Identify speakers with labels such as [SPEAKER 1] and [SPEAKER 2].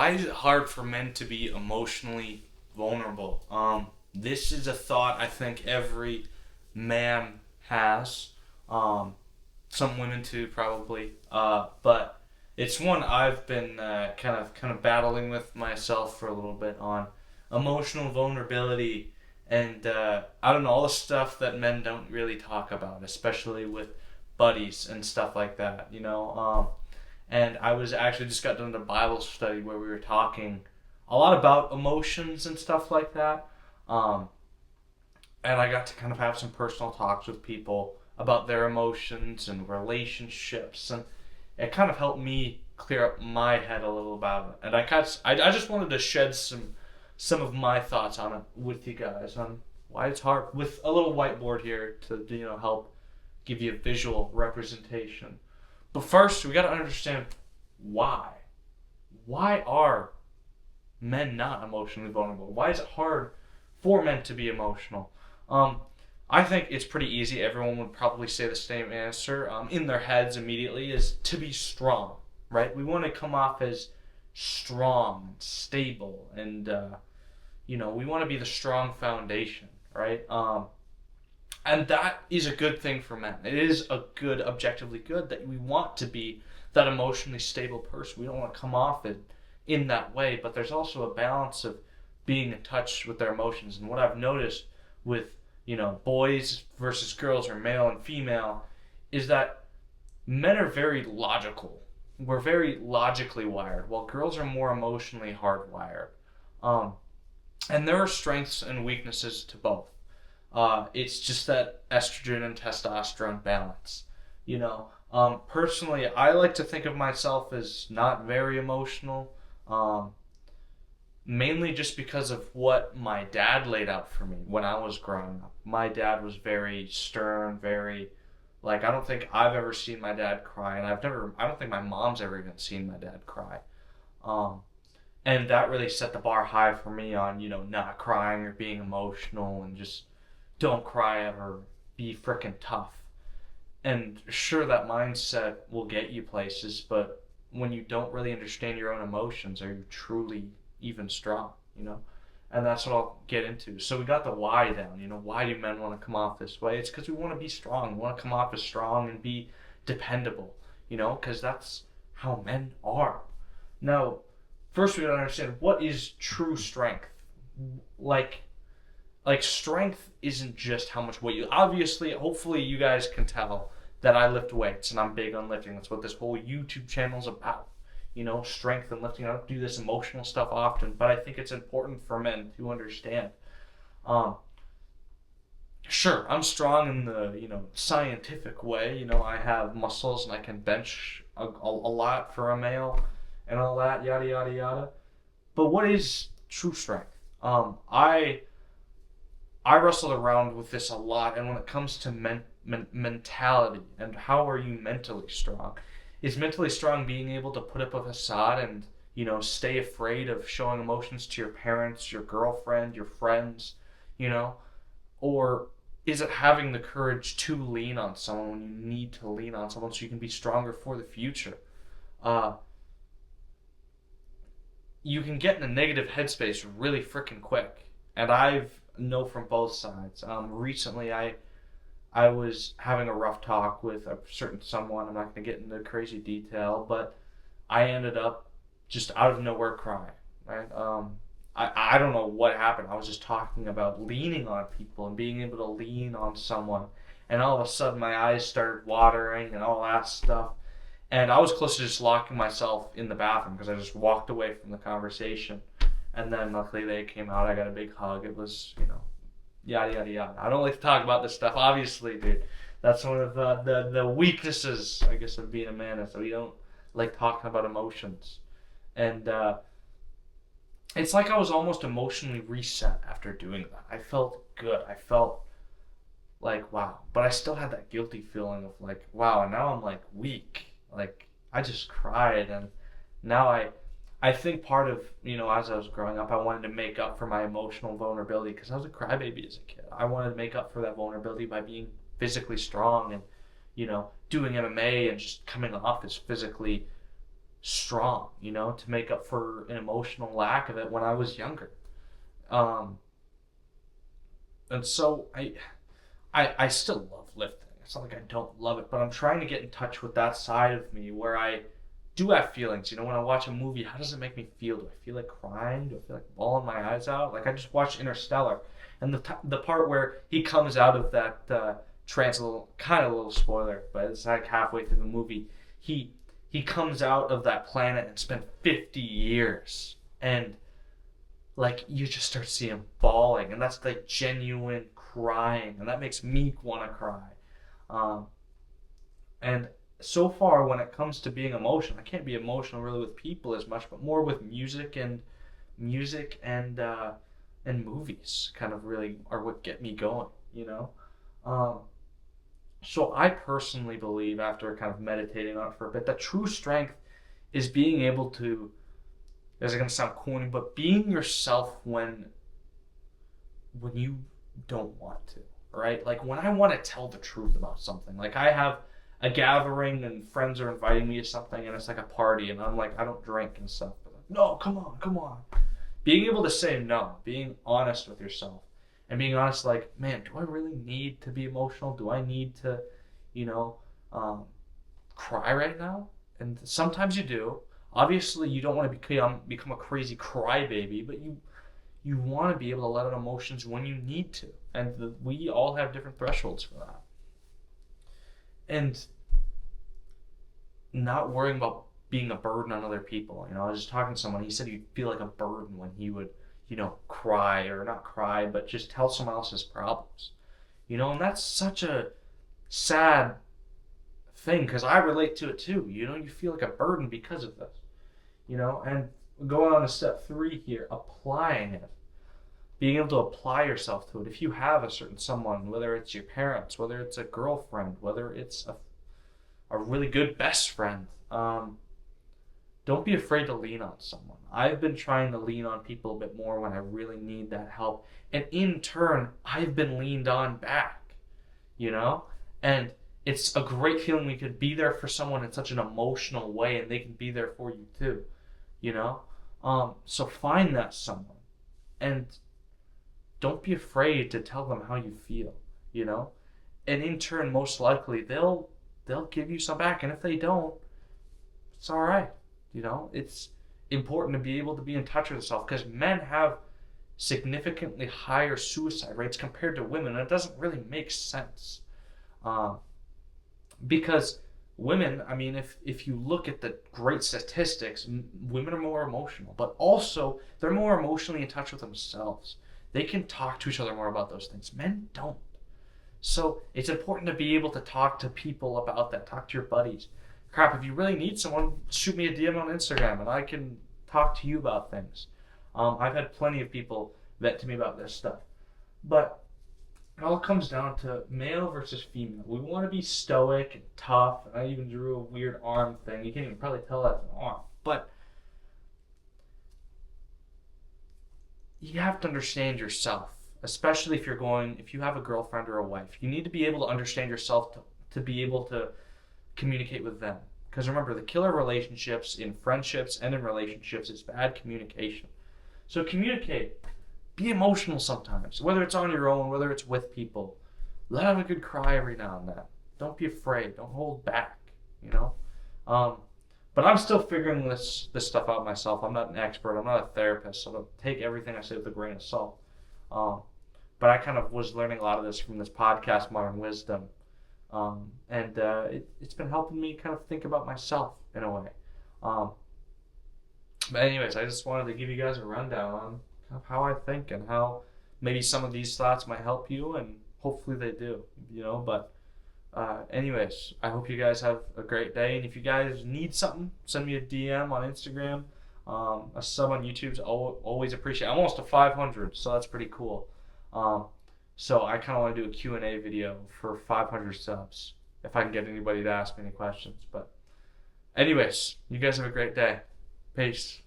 [SPEAKER 1] Why is it hard for men to be emotionally vulnerable? This is a thought I think every man has. Um, some women too, probably. But it's one I've been kind of battling with myself for a little bit on emotional vulnerability, and I don't know, all the stuff that men don't really talk about, especially with buddies and stuff like that. And I was actually just got done a Bible study where we were talking a lot about emotions and stuff like that. Um, and I got to kind of have some personal talks with people about their emotions and relationships, and it kind of helped me clear up my head a little about it. And I just wanted to shed some of my thoughts on it with you guys on why it's hard with a little whiteboard here to help give you a visual representation. But first, we got to understand why. Why are men not emotionally vulnerable? Why is it hard for men to be emotional? Um, I think it's pretty easy. Everyone would probably say the same answer in their heads immediately is to be strong, right? We want to come off as strong, stable, and we want to be the strong foundation, right? And that is a good thing for men. It is a good, objectively good, that we want to be that emotionally stable person. We don't want to come off it in that way, but there's also a balance of being in touch with their emotions. And what I've noticed with, boys versus girls or male and female is that men are very logical. We're very logically wired, while girls are more emotionally hardwired. Um, and there are strengths and weaknesses to both. It's just that estrogen and testosterone balance. Personally, I like to think of myself as not very emotional, mainly just because of what my dad laid out for me when I was growing up. My dad was very stern, very, like, I don't think I've ever seen my dad cry, and I don't think my mom's ever even seen my dad cry. Um, and that really set the bar high for me on, not crying or being emotional and just don't cry ever, be frickin' tough. And sure, that mindset will get you places, but when you don't really understand your own emotions, are you truly even strong, And that's what I'll get into. So we got the why down, why do men want to come off this way? It's because we want to be strong. We want to come off as strong and be dependable, because that's how men are. Now, first we gotta understand, what is true strength? Like, strength isn't just how much weight you. Obviously, hopefully, you guys can tell that I lift weights and I'm big on lifting. That's what this whole YouTube channel is about. Strength and lifting. I don't do this emotional stuff often, but I think it's important for men to understand. Um, sure, I'm strong in the scientific way. I have muscles and I can bench a lot for a male and all that, yada yada yada. But what is true strength? I wrestled around with this a lot, and when it comes to mentality and how are you mentally strong, is mentally strong being able to put up a facade and stay afraid of showing emotions to your parents, your girlfriend, your friends, or is it having the courage to lean on someone when you need to lean on someone so you can be stronger for the future? Uh, you can get in a negative headspace really freaking quick, and I've know from both sides. Recently, I was having a rough talk with a certain someone. I'm not going to get into crazy detail, but I ended up just out of nowhere crying. Right? I don't know what happened. I was just talking about leaning on people and being able to lean on someone, and all of a sudden my eyes started watering and all that stuff. And I was close to just locking myself in the bathroom because I just walked away from the conversation. And then luckily they came out. I got a big hug. It was, yada, yada, yada. I don't like to talk about this stuff, obviously, dude. That's one of the weaknesses, I guess, of being a man, is that we don't like talking about emotions. And it's like I was almost emotionally reset after doing that. I felt good. I felt like, wow. But I still had that guilty feeling of like, wow, and now I'm like weak. Like, I just cried, and now I think part of, as I was growing up, I wanted to make up for my emotional vulnerability because I was a crybaby as a kid. I wanted to make up for that vulnerability by being physically strong and, doing MMA and just coming off as physically strong, to make up for an emotional lack of it when I was younger. Um, and so I still love lifting. It's not like I don't love it, but I'm trying to get in touch with that side of me where I do have feelings. When I watch a movie, how does it make me feel? Do I feel like crying? Do I feel like bawling my eyes out? Like I just watched Interstellar, and the part where he comes out of that trance, a little spoiler, but it's like halfway through the movie, he he comes out of that planet and spent 50 years, and like you just start seeing him bawling, and that's like genuine crying, and that makes me want to cry. Um, and so far, when it comes to being emotional, I can't be emotional really with people as much, but more with music and movies. Kind of really are what get me going. Um, so I personally believe, after kind of meditating on it for a bit, that true strength is being able to. This is gonna sound corny, but being yourself when you don't want to, right? Like when I want to tell the truth about something. Like I have a gathering and friends are inviting me to something and it's like a party and I'm like I don't drink and stuff. But like, no, come on, come on. Being able to say no, being honest with yourself, and being honest, like, man, do I really need to be emotional? Do I need to, you know, um, cry right now? And sometimes you do. Obviously, you don't want to become a crazy crybaby, but you want to be able to let out emotions when you need to, and we all have different thresholds for that. And not worrying about being a burden on other people. I was just talking to someone. He said he'd feel like a burden when he would, cry or not cry, but just tell someone else's problems. And that's such a sad thing because I relate to it too. You feel like a burden because of this. And going on to step 3 here, applying it. Being able to apply yourself to it. If you have a certain someone, whether it's your parents, whether it's a girlfriend, whether it's a really good best friend, don't be afraid to lean on someone. I've been trying to lean on people a bit more when I really need that help. And in turn, I've been leaned on back, you know? And it's a great feeling we could be there for someone in such an emotional way and they can be there for you too, you know? So find that someone and don't be afraid to tell them how you feel, you know? And in turn, most likely they'll give you some back. And if they don't, it's all right. It's important to be able to be in touch with yourself because men have significantly higher suicide rates compared to women, and it doesn't really make sense. Um, because women, I mean, if you look at the great statistics, women are more emotional, but also they're more emotionally in touch with themselves. They can talk to each other more about those things. Men don't. So it's important to be able to talk to people about that. Talk to your buddies. Crap, if you really need someone, shoot me a DM on Instagram and I can talk to you about things. I've had plenty of people vent to me about this stuff. But it all comes down to male versus female. We want to be stoic and tough. And I even drew a weird arm thing. You can't even probably tell that's an arm. But you have to understand yourself, especially if you have a girlfriend or a wife. You need to be able to understand yourself to be able to communicate with them. Because remember, the killer relationships in friendships and in relationships is bad communication. So communicate. Be emotional sometimes, whether it's on your own, whether it's with people. Let out a good cry every now and then. Don't be afraid. Don't hold back. You know. But I'm still figuring this stuff out myself. I'm not an expert. I'm not a therapist, so don't take everything I say with a grain of salt. But I kind of was learning a lot of this from this podcast, Modern Wisdom. And it's been helping me kind of think about myself in a way. But anyways, I just wanted to give you guys a rundown on kind of how I think and how maybe some of these thoughts might help you, and hopefully they do, But anyways, I hope you guys have a great day, and if you guys need something, send me a DM on Instagram. A sub on YouTube's always appreciated. I'm almost to 500, so that's pretty cool. So I kind of want to do a Q&A video for 500 subs if I can get anybody to ask me any questions. But anyways, you guys have a great day. Peace.